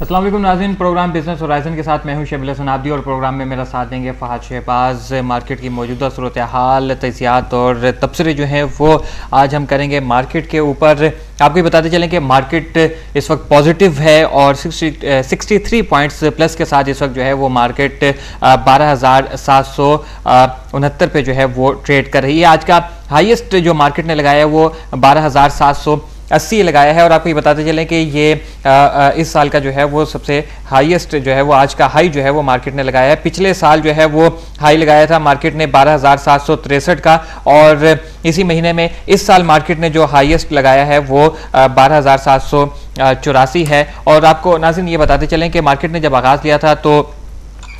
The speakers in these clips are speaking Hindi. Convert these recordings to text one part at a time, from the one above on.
अस्सलाम वालेकुम नाज़रीन, प्रोग्राम बिजनेस होराइजन के साथ मैं हूं शबील हसन आबदी और प्रोग्राम में मेरा साथ देंगे फ़हद शहबाज। मार्केट की मौजूदा सूरत हाल, तजियात और तबसरे जो हैं वो आज हम करेंगे मार्केट के ऊपर। आपको ये बताते चलें कि मार्केट इस वक्त पॉजिटिव है और 63 पॉइंट्स प्लस के साथ इस वक्त जो है वो मार्केट 12,769 पे जो है वो ट्रेड कर रही है। आज का हाईएस्ट जो मार्केट ने लगाया है वो 12,780 लगाया है और आपको ये बताते चलें कि ये इस साल का जो है वो सबसे हाईएस्ट जो है वो आज का हाई जो है वो मार्केट ने लगाया है। पिछले साल जो है वो हाई लगाया था मार्केट ने 12,763 का और इसी महीने में इस साल मार्केट ने जो हाईएस्ट लगाया है वो 12,784 है। और आपको नाज़रीन ये बताते चलें कि मार्केट ने जब आगाज़ लिया था तो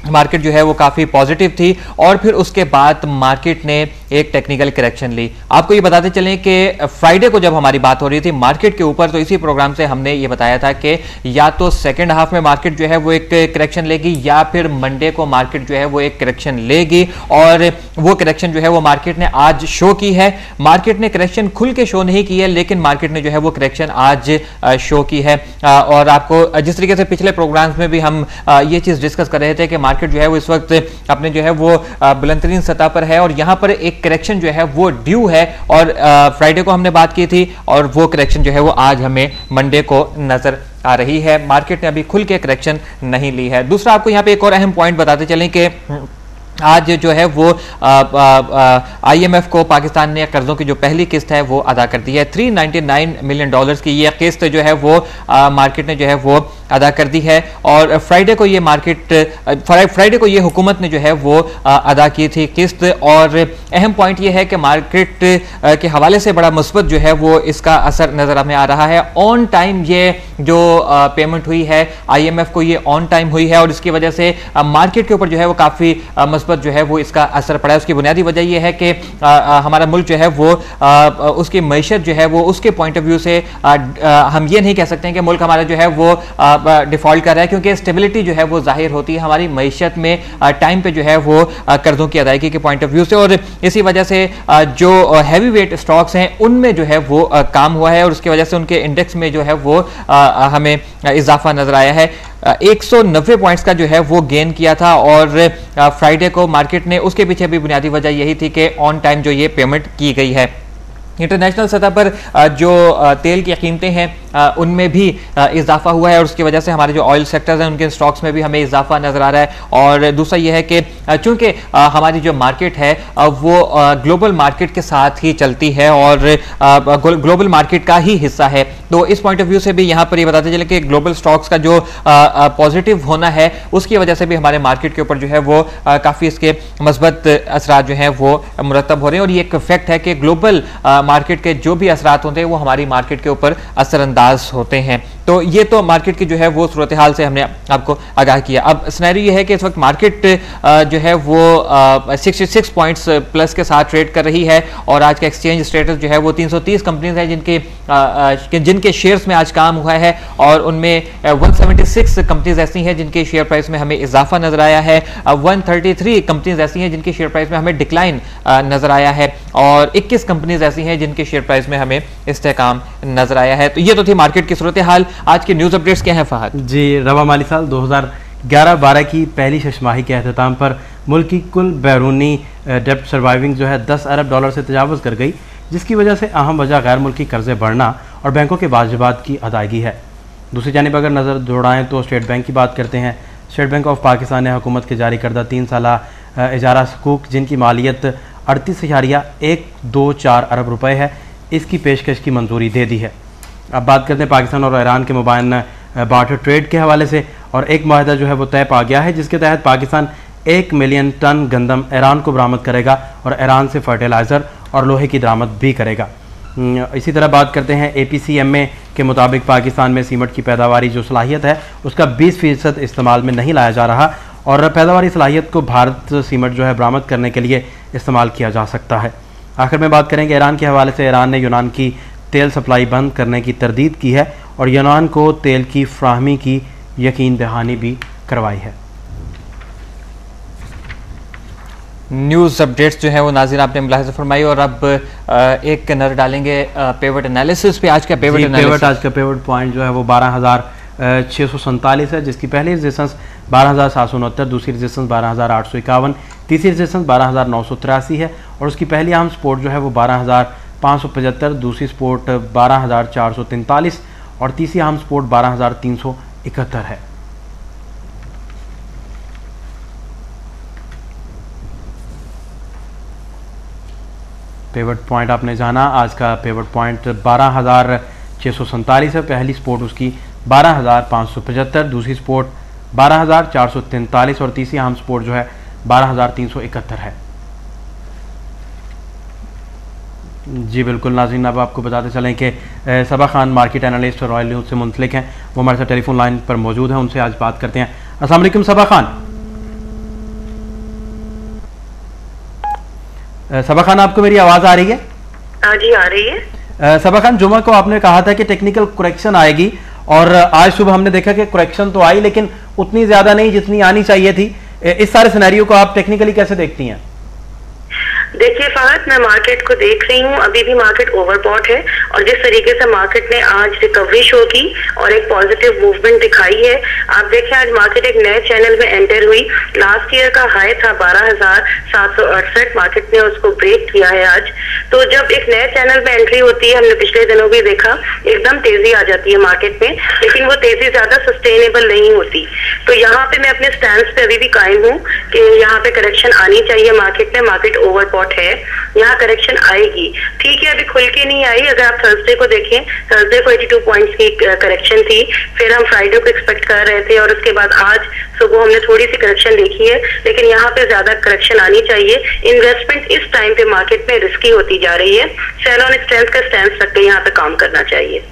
मार्केट जो है वो काफ़ी पॉजिटिव थी और फिर उसके बाद मार्केट ने एक टेक्निकल करेक्शन ली। आपको ये बताते चलें कि फ्राइडे को जब हमारी बात हो रही थी मार्केट के ऊपर तो इसी प्रोग्राम से हमने ये बताया था कि या तो सेकेंड हाफ में मार्केट जो है वो एक करेक्शन लेगी या फिर मंडे को मार्केट जो है वो एक करेक्शन लेगी और वो करेक्शन जो है वो मार्केट ने आज शो की है। मार्केट ने करेक्शन खुल के शो नहीं की है लेकिन मार्केट ने जो है वो करेक्शन आज शो की है। और आपको जिस तरीके से पिछले प्रोग्राम्स में भी हम ये चीज़ डिस्कस कर रहे थे कि मार्केट जो है वो इस वक्त अपने जो है वो बुलंदतरीन सतह पर है और यहां पर एक करेक्शन जो है वो ड्यू है और फ्राइडे को हमने बात की थी और वो करेक्शन जो है वो आज हमें मंडे को नजर आ रही है। मार्केट ने अभी खुल के करेक्शन नहीं ली है। दूसरा आपको यहां पे एक और अहम पॉइंट बताते चलें कि आज जो है वो IMF को पाकिस्तान ने कर्जों की जो पहली किस्त है वो अदा कर दी है। $399 मिलियन की ये किस्त जो है वो मार्केट ने जो है वो अदा कर दी है और फ्राइडे को ये हुकूमत ने जो है वो अदा की थी किस्त। और अहम पॉइंट ये है कि मार्केट के हवाले से बड़ा मुस्बत जो है वो इसका असर नजर हमें आ रहा है। ऑन टाइम ये जो पेमेंट हुई है IMF को ये ऑन टाइम हुई है और इसकी वजह से मार्केट के ऊपर जो है वो काफ़ी मुस्बत जो है वो इसका असर पड़ा है। उसकी बुनियादी वजह यह है कि हमारा मुल्क जो है वो उसकी मईशत जो है वो उसके पॉइंट ऑफ व्यू से हम ये नहीं कह सकते हैं कि मुल्क हमारा जो है वो डिफॉल्ट कर रहा है क्योंकि स्टेबिलिटी जो है वो जाहिर होती है हमारी मईशत में टाइम पे जो है वो कर्जों की अदायगी के पॉइंट ऑफ व्यू से। और इसी वजह से जो हैवी वेट स्टॉक्स हैं उनमें जो है वो काम हुआ है और उसकी वजह से उनके इंडेक्स में जो है वो हमें इजाफा नजर आया है। 190 पॉइंट्स का जो है वो गेन किया था और फ्राइडे को मार्केट ने उसके पीछे भी बुनियादी वजह यही थी कि ऑन टाइम जो ये पेमेंट की गई है। इंटरनेशनल सतह पर जो तेल की कीमतें हैं उनमें भी इजाफा हुआ है और उसकी वजह से हमारे जो ऑयल सेक्टर्स हैं उनके स्टॉक्स में भी हमें इजाफा नजर आ रहा है। और दूसरा यह है कि चूंकि हमारी जो मार्केट है वो ग्लोबल मार्केट के साथ ही चलती है और ग्लोबल मार्केट का ही हिस्सा है तो इस पॉइंट ऑफ व्यू से भी यहाँ पर ये बताते चले कि ग्लोबल स्टॉक्स का जो पॉजिटिव होना है उसकी वजह से भी हमारे मार्केट के ऊपर जो है वो काफ़ी इसके मस्बत असरात जो हैं वो मुरतब हो रहे हैं और ये एक फैक्ट है कि ग्लोबल मार्केट के जो भी असरात होते हैं वो हमारी मार्केट के ऊपर असरअंदाज होते हैं। तो ये तो मार्केट की जो है वो सूरत हाल से हमने आपको आगाह किया। अब सिनेरियो ये है कि इस वक्त मार्केट जो है वो 66 पॉइंट्स प्लस के साथ ट्रेड कर रही है और आज का एक्सचेंज स्टेटस जो है वो 330 कंपनीज हैं जिनके शेयर्स में आज काम हुआ है और उनमें 176 कंपनीज ऐसी हैं जिनके शेयर प्राइस में हमें इजाफा नजर आया है। 133 कंपनीज ऐसी हैं जिनके शेयर प्राइस में हमें डिक्लाइन नजर आया है और 21 कंपनीज ऐसी हैं जिनके शेयर प्राइस में हमें इस्तेहकाम नजर आया है। तो ये तो थी मार्केट की सूरत हाल। आज के न्यूज़ अपडेट्स क्या हैं फहद? जी, रवा माली साल 2011-12 की पहली छमाही के अख्ताम पर मुल्क की कुल बैरूनी डेब्ट सर्वाइविंग जो है $10 अरब से तजावज़ कर गई, जिसकी वजह से अहम वजह गैर मुल्की कर्जे बढ़ना और बैंकों के वाजिबात की अदायगी है। दूसरी जानिब अगर नज़र दौड़ाएँ तो स्टेट बैंक की बात करते हैं। स्टेट बैंक ऑफ पाकिस्तान ने हुकूमत के जारी करदा 3 साला इजारा सकूक जिनकी मालियत 38,124 अरब रुपये है, इसकी पेशकश की मंजूरी दे दी है। अब बात करते हैं पाकिस्तान और ईरान के मुबाइन बार्टर ट्रेड के हवाले से और एक माहिदा जो है वो तय पा गया है जिसके तहत पाकिस्तान 1 मिलियन टन गंदम ईरान को बरामद करेगा और ईरान से फर्टिलाइज़र और लोहे की दरामद भी करेगा। इसी तरह बात करते हैं APCMA के मुताबिक पाकिस्तान में सीमेंट की पैदावारी जो सलाहियत है उसका 20% इस्तेमाल में नहीं लाया जा रहा और पैदावारी सलाहियत को भारत सीमेंट जो है बरामद करने के लिए इस्तेमाल किया जा सकता है। आखिर में बात करेंगे ईरान के हवाले से। ईरान ने यूनान की तेल सप्लाई बंद करने की तरदीद की है और यूनान को तेल की फ्राहमी की यकीन दहानी भी करवाई है। न्यूज़ अपडेट्स जो है वो नाज़रीन आपने मुलाहिज़ा फरमाई और अब एक नज़र डालेंगे पेवट एनालिसिस पे। आज का पेवट आज का पेवट पॉइंट जो है वो 12,000 12,647 है, जिसकी पहली रेजिस्टेंस 12,769, दूसरी रेजिस्टेंस 12,851, तीसरी रेजिस्टेंस 12,983 है और उसकी पहली अहम सपोर्ट जो है वो 12,575, दूसरी सपोर्ट 12,443 और तीसरी अहम सपोर्ट 12,371 है। पेवट पॉइंट आपने जाना, आज का पेवट पॉइंट 12,647 है, पहली सपोर्ट उसकी 12,575, दूसरी सपोर्ट 12,443 और तीसरी अहम सपोर्ट जो है 12,371 है। जी बिल्कुल नाज़रीन, अब आपको बताते चलें कि Saba Khan market analyst Royal News से मुंसलिक हैं, वो हमारे साथ टेलीफोन लाइन पर मौजूद हैं, उनसे आज बात करते हैं। अस्सलाम वालेकुम सबा खान। सबा खान, आपको मेरी आवाज़ आ रही है? हाँ जी, आ रही है। सबा खान, जुमा को आपने कहा था कि टेक्निकल करेक्शन आएगी और आज सुबह हमने देखा कि करेक्शन तो आई लेकिन उतनी ज़्यादा नहीं जितनी आनी चाहिए थी। इस सारे सिनेरियो को आप टेक्निकली कैसे देखती हैं? देखिए फहद, मैं मार्केट को देख रही हूँ, अभी भी मार्केट ओवरबॉट है और जिस तरीके से मार्केट ने आज रिकवरी शो की और एक पॉजिटिव मूवमेंट दिखाई है, आप देखें आज मार्केट एक नए चैनल में एंटर हुई। लास्ट ईयर का हाई था 12,768, मार्केट ने उसको ब्रेक किया है आज। तो जब एक नए चैनल में एंट्री होती है, हमने पिछले दिनों भी देखा, एकदम तेजी आ जाती है मार्केट में, लेकिन वो तेजी ज्यादा सस्टेनेबल नहीं होती। तो यहाँ पे मैं अपने स्टैंड पे अभी भी कायम हूँ कि यहाँ पे करेक्शन आनी चाहिए मार्केट में। मार्केट ओवरबॉट है, यहाँ करेक्शन आएगी। ठीक है, अभी खुल के नहीं आई। अगर आप थर्सडे को देखें, थर्सडे को 82 पॉइंट्स की करेक्शन थी, फिर हम फ्राइडे को एक्सपेक्ट कर रहे थे और उसके बाद आज सुबह हमने थोड़ी सी करेक्शन देखी है, लेकिन यहाँ पे ज्यादा करेक्शन आनी चाहिए। इन्वेस्टमेंट इस टाइम पे मार्केट में रिस्की होती जा रही है, सेल ऑन स्ट्रेंथ का स्टैंड रख के यहाँ पे काम करना चाहिए।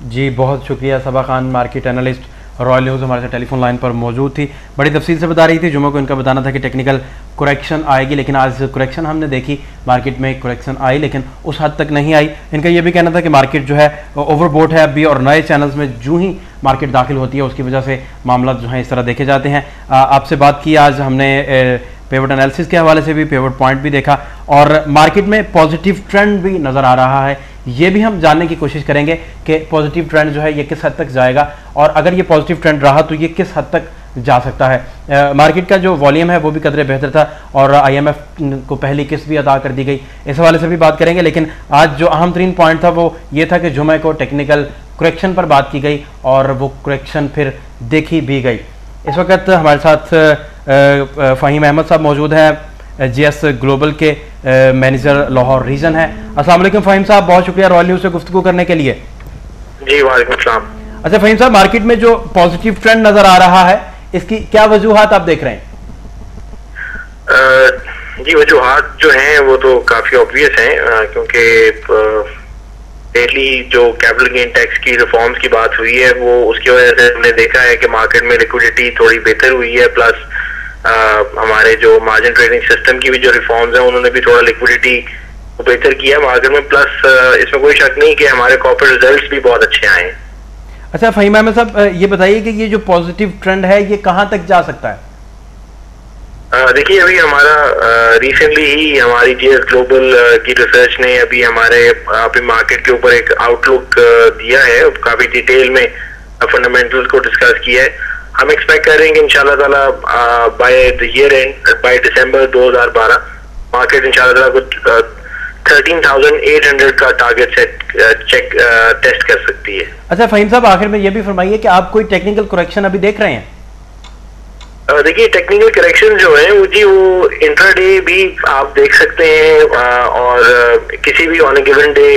जी बहुत शुक्रिया। Saba Khan market analyst Royal News हमारे साथ टेलीफोन लाइन पर मौजूद थी, बड़ी तफसील से बता रही थी। जुम्मे को इनका बताना था कि टेक्निकल करेक्शन आएगी, लेकिन आज करेक्शन हमने देखी, मार्केट में करेक्शन आई लेकिन उस हद तक नहीं आई। इनका यह भी कहना था कि मार्केट जो है ओवरबोट है अभी और नए चैनल्स में जो ही मार्केट दाखिल होती है उसकी वजह से मामला जो है इस तरह देखे जाते हैं। आपसे बात की, आज हमने पेवट एनालिसिस के हवाले से भी, पेवट पॉइंट भी देखा और मार्केट में पॉजिटिव ट्रेंड भी नज़र आ रहा है। ये भी हम जानने की कोशिश करेंगे कि पॉजिटिव ट्रेंड जो है ये किस हद तक जाएगा और अगर ये पॉजिटिव ट्रेंड रहा तो ये किस हद तक जा सकता है। मार्केट का जो वॉल्यूम है वो भी कदरे बेहतर था और IMF को पहली किस्त भी अदा कर दी गई, इस हवाले से भी बात करेंगे। लेकिन आज जो अहम तरीन पॉइंट था वो ये था कि जुमे को टेक्निकल करेक्शन पर बात की गई और वो करेक्शन फिर देखी भी गई। इस वक्त हमारे साथ फ़हीम अहमद साहब मौजूद हैं, GS ग्लोबल के मैनेजर लाहौर रीजन है। अस्सलाम वालेकुम फ़हीम साहब, बहुत शुक्रिया रॉयल न्यूज़ से गुफ्तगू करने के लिए। जी वालेकुम सलाम। अच्छा फ़हीम साहब, मार्केट में जो पॉजिटिव ट्रेंड नजर आ रहा है इसकी क्या वजूहात आप देख रहे हैं? जी वजूहात जो हैं वो तो काफी ऑब्वियस हैं, क्योंकि डेली जो कैपिटल गेन टैक्स की रिफॉर्म्स की बात हुई है वो उसकी वजह से हमने देखा है कि मार्केट में लिक्विडिटी थोड़ी बेहतर हुई है, प्लस हमारे जो मार्जिन ट्रेडिंग सिस्टम की भी जो रिफॉर्म्स हैं उन्होंने भी थोड़ा लिक्विडिटी को बेहतर किया मार्केट में। प्लस इसमें कोई शक नहीं कि हमारे कॉर्पोरेट रिजल्ट्स भी बहुत अच्छे आए हैं। अच्छा फ़हीम अहमद साहब, ये बताइए कि ये जो पॉजिटिव ट्रेंड है ये कहाँ तक जा सकता है? देखिए अभी हमारा रिसेंटली ही हमारी GS ग्लोबल की रिसर्च ने अभी हमारे अभी मार्केट के ऊपर एक आउटलुक दिया है, काफी डिटेल में फंडामेंटल्स को डिस्कस किया है। हम एक्सपेक्ट कर रहे हैं कि इंशाल्लाह ताला by the year and, by December 2012 market इंशाल्लाह ताला कुछ 13,800 का टारगेट सेट टेस्ट कर सकती है। अच्छा फ़हीम साहब, आखिर में ये भी फरमाइए कि आप कोई टेक्निकल करेक्शन अभी देख रहे हैं? देखिए टेक्निकल करेक्शन जो है वो इंट्राडे भी आप देख सकते हैं और किसी भी on A given day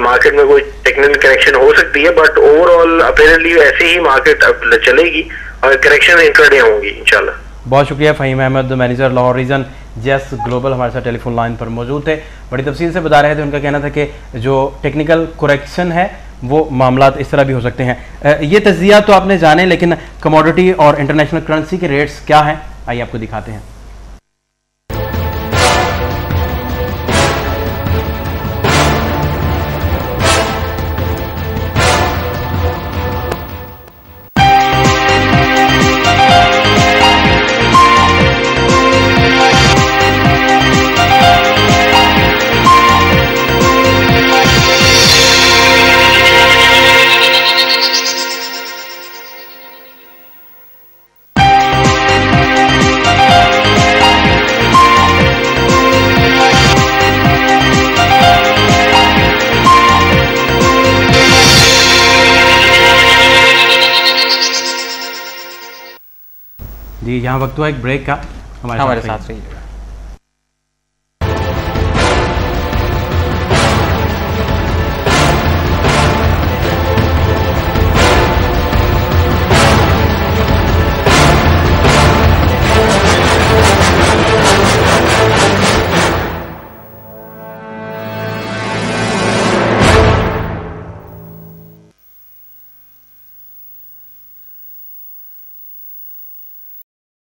market में कोई टेक्निकल करेक्शन हो सकती है, बट ओवरऑल अपेरेंटली ऐसे ही मार्केट अब चलेगी और करेक्शन इंट्राडे होंगी इंशाल्लाह। बहुत शुक्रिया Faheem Ahmed, manager Lahore region GS global हमारे साथ टेलीफोन लाइन पर मौजूद थे, बड़ी तफसील से बता रहे थे। उनका कहना था कि जो टेक्निकल करेक्शन है वो मामलात इस तरह भी हो सकते हैं। ये तज्जिया तो आपने जाने, लेकिन कमोडिटी और इंटरनेशनल करेंसी के रेट्स क्या हैं आइए आपको दिखाते हैं। जी, यहाँ वक्त हुआ एक ब्रेक का, हमारे साथ रहिए।